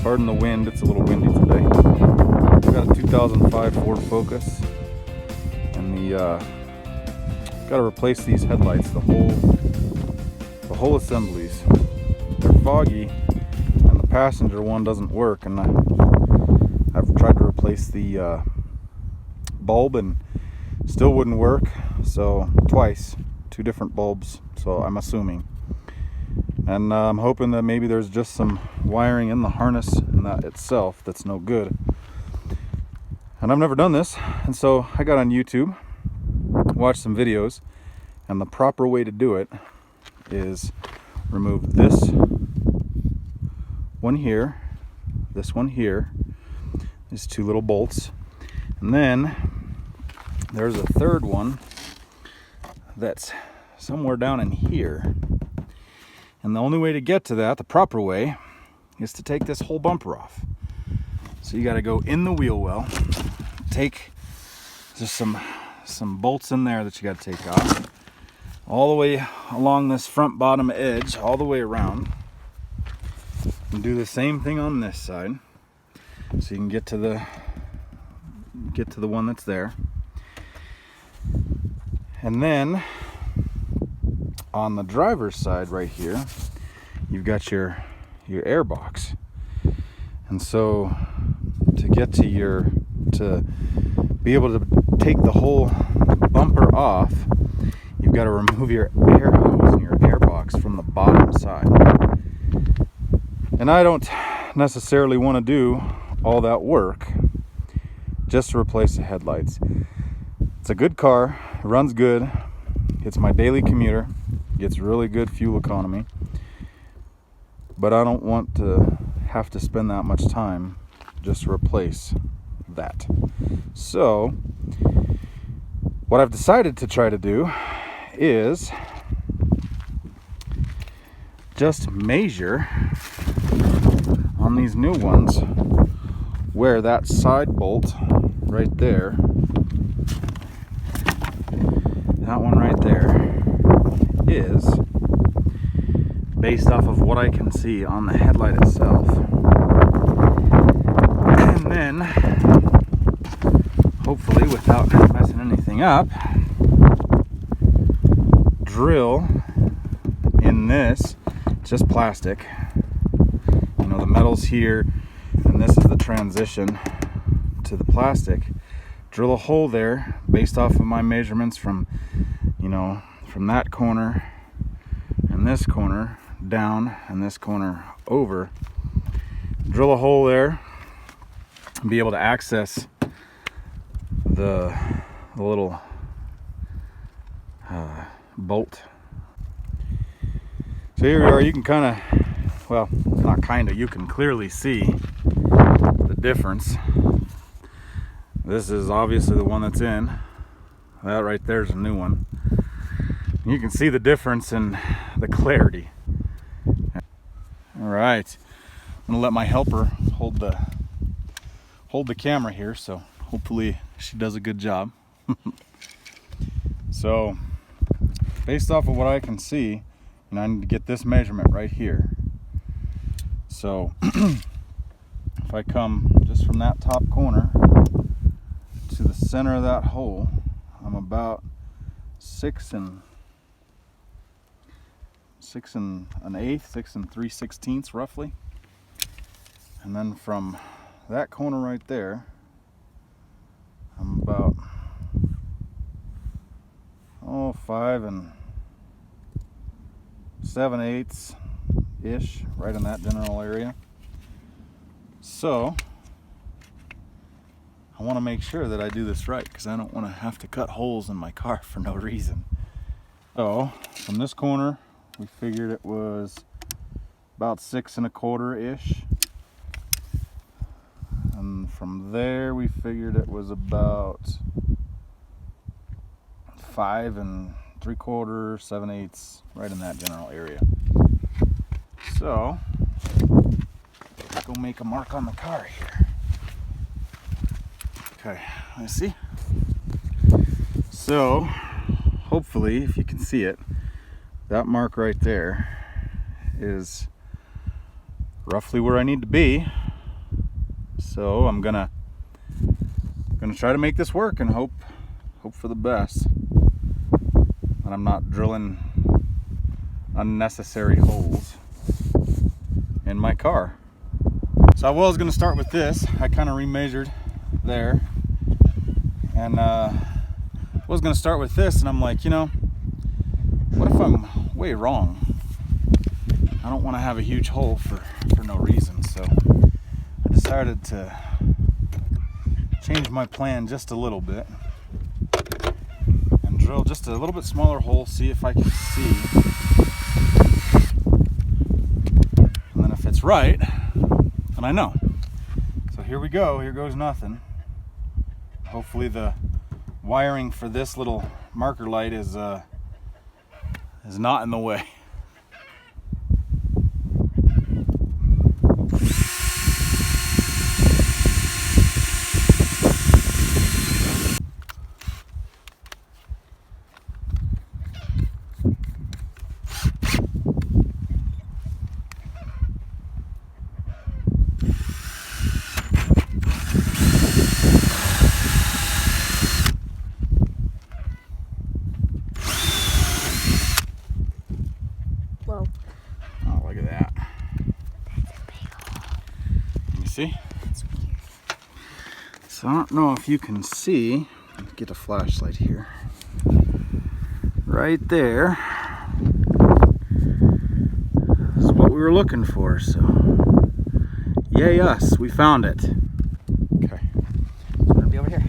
Pardon the wind, it's a little windy today. I've got a 2005 Ford Focus, and got to replace these headlights, the whole assemblies. They're foggy, and the passenger one doesn't work, and I've tried to replace the bulb and still wouldn't work, so twice, 2 different bulbs, so I'm assuming. And I'm hoping that maybe there's just some wiring in the harness and that itself that's no good. And I've never done this, and so I got on YouTube, watched some videos, and the proper way to do it is remove this one here, this one here, these 2 little bolts, and then there's a third one that's somewhere down in here. And the only way to get to that, the proper way, is to take this whole bumper off. So you got to go in the wheel well, take just some bolts in there that you got to take off, all the way along this front bottom edge, all the way around, and do the same thing on this side, so you can get to the one that's there. And then on the driver's side right here, you've got your air box. And so to be able to take the whole bumper off, you've got to remove your air hose and your air box from the bottom side. And I don't necessarily want to do all that work just to replace the headlights. It's a good car, it runs good, it's my daily commuter, gets really good fuel economy, but I don't want to have to spend that much time just to replace that. So what I've decided to try to do is just measure on these new ones where that side bolt right there, that one right there, is based off of what I can see on the headlight itself. And then, hopefully without messing anything up, drill in this, just plastic, you know, the metal's here, and this is the transition to the plastic. Drill a hole there based off of my measurements from, you know, from that corner and this corner down and this corner over. Drill a hole there and be able to access the little bolt. So here we are. You can kind of, well, not kind of, you can clearly see the difference. This is obviously the one that's in. That right there is a new one. You can see the difference in the clarity. All right, I'm gonna let my helper hold the camera here, so hopefully she does a good job. So based off of what I can see, and I need to get this measurement right here. So if I come just from that top corner to the center of that hole, I'm about 6 and 1/8, 6 and 3/16 roughly. And then from that corner right there, I'm about 5 and 7/8 ish, right in that general area. So I want to make sure that I do this right, because I don't want to have to cut holes in my car for no reason. So from this corner, we figured it was about 6 1/4 ish. And from there, we figured it was about 5 3/4, 7/8, right in that general area. So let's go make a mark on the car here. Okay, let's see. So hopefully, if you can see it, that mark right there is roughly where I need to be So I'm gonna try to make this work and hope for the best. And I'm not drilling unnecessary holes in my car. So I was gonna start with this. I kind of remeasured there, and was gonna start with this, and I'm like, you know, what if I'm way wrong? I don't want to have a huge hole for no reason. So I decided to change my plan just a little bit and drill just a little bit smaller hole, see if I can see, and then if it's right, then I know. So here we go. Here goes nothing. Hopefully the wiring for this little marker light is not in the way. Whoa. Oh, look at that. You see? So I don't know if you can see. Let's get a flashlight here. Right there is what we were looking for. So, yay us, we found it. Okay. It's gonna be over here.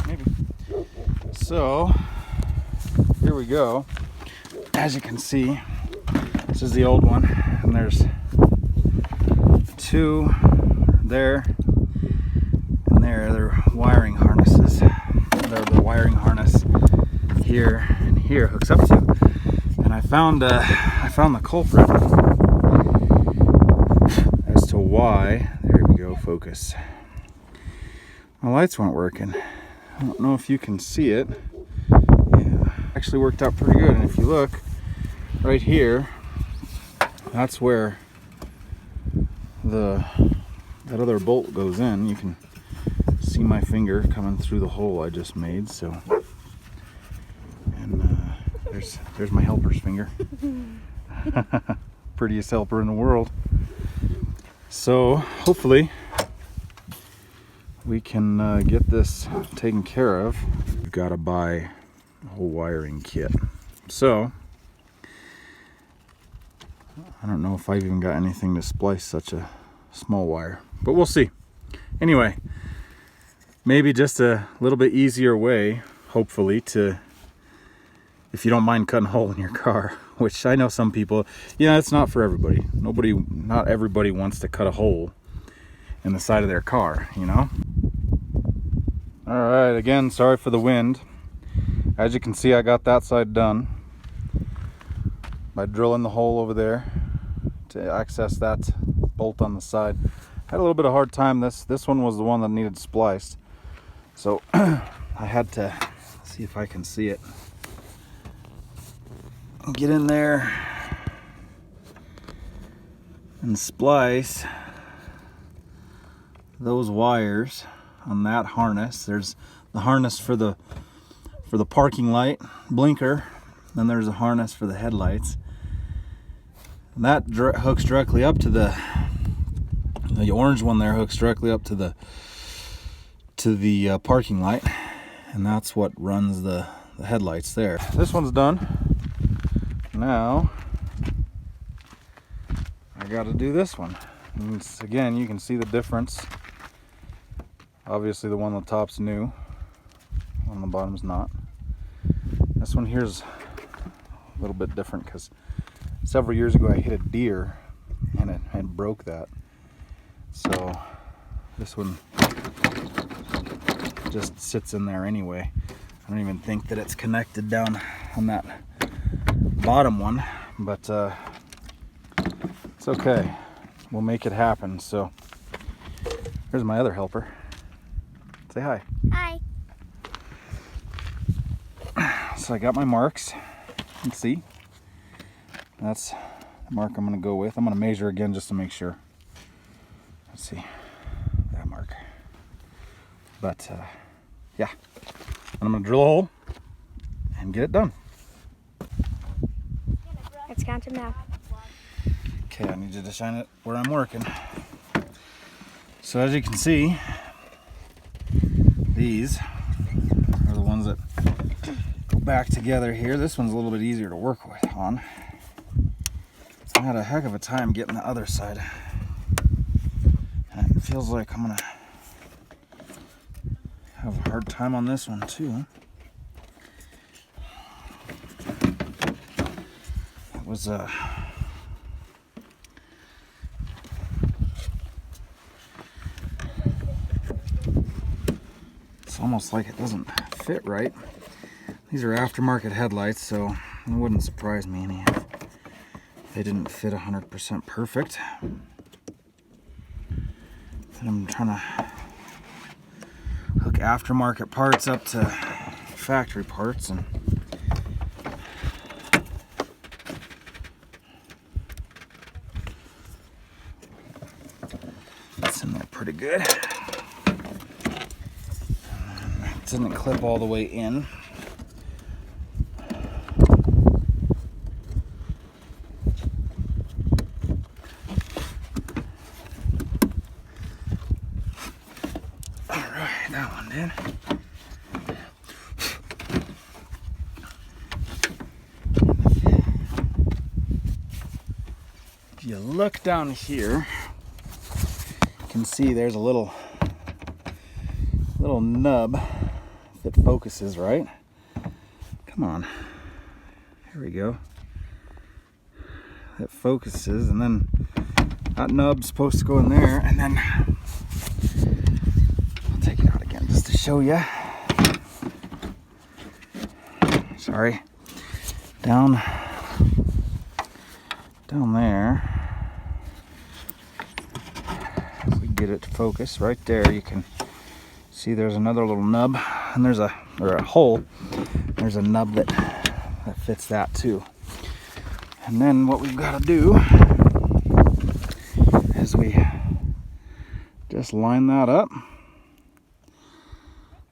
Maybe. So here we go. As you can see, this is the old one, and there's two there and there. They're wiring harnesses. The wiring harness here and here hooks up to. And I found the culprit as to why. There we go. Focus. My lights weren't working. I don't know if you can see it. Yeah, actually worked out pretty good. And if you look right here, that's where that other bolt goes in. You can see my finger coming through the hole I just made. So, and there's my helper's finger. Prettiest helper in the world. So hopefully we can get this taken care of. We've got to buy a whole wiring kit. So I don't know if I've even got anything to splice such a small wire, but we'll see. Anyway, maybe just a little bit easier way, hopefully, to, if you don't mind cutting a hole in your car, which I know some people, yeah, it's not for everybody. Not everybody wants to cut a hole in the side of their car, you know? All right, again, sorry for the wind. As you can see, I got that side done by drilling the hole over there to access that bolt on the side. Had a little bit of hard time. This one was the one that needed spliced, so I had to see if I can see it. Get in there and splice those wires on that harness. There's the harness for the parking light blinker, then there's a harness for the headlights, and that hooks directly up to the orange one there, hooks directly up to the parking light, and that's what runs the headlights there. This one's done. Now I got to do this one. And again, you can see the difference. Obviously the one on the top's new, on the bottom's not. This one here's a little bit different because several years ago I hit a deer and it broke that. So this one just sits in there anyway. I don't even think that it's connected down on that bottom one, but it's okay. We'll make it happen. So here's my other helper. Say hi. Hi. So I got my marks. You can see. That's the mark I'm going to go with. I'm going to measure again just to make sure. Let's see. That mark. But yeah. And I'm going to drill a hole and get it done. Let's count them now. Okay, I need you to shine it where I'm working. So as you can see, these are the ones that go back together here. This one's a little bit easier to work with on. I had a heck of a time getting the other side. And it feels like I'm gonna have a hard time on this one too. It was it's almost like it doesn't fit right. These are aftermarket headlights, so it wouldn't surprise me any if they didn't fit 100% perfect. And I'm trying to hook aftermarket parts up to factory parts, and that's in there pretty good. It didn't clip all the way in. Alright, that one did. If you look down here, you can see there's a little nub that focuses, right? Come on. Here we go. That focuses, and then that nub's supposed to go in there, and then I'll take it out again just to show you. Sorry. Down there. If we get it to focus right there, you can see there's another little nub, and there's a hole. There's a nub that fits that too. And then what we've got to do is we just line that up,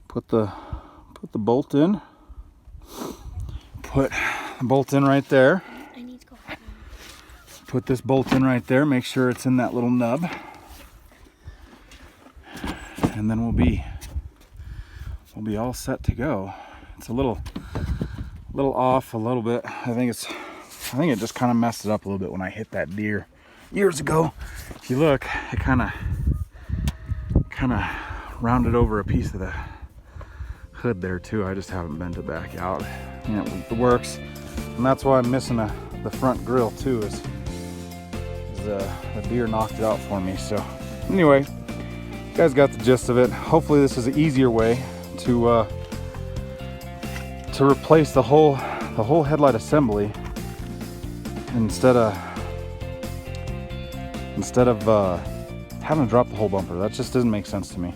put the bolt in, put the bolt in right there, I need to go. put this bolt in right there, make sure it's in that little nub, and then we'll be all set to go. It's a little off a little bit. I think it just kind of messed it up a little bit when I hit that deer years ago. If you look, it kind of rounded over a piece of the hood there too. I just haven't bent it back out. Yeah, it works, and that's why I'm missing the front grill too. Is the deer knocked it out for me. So anyway, you guys got the gist of it. Hopefully this is an easier way to replace the whole headlight assembly instead of having to drop the whole bumper. That just doesn't make sense to me.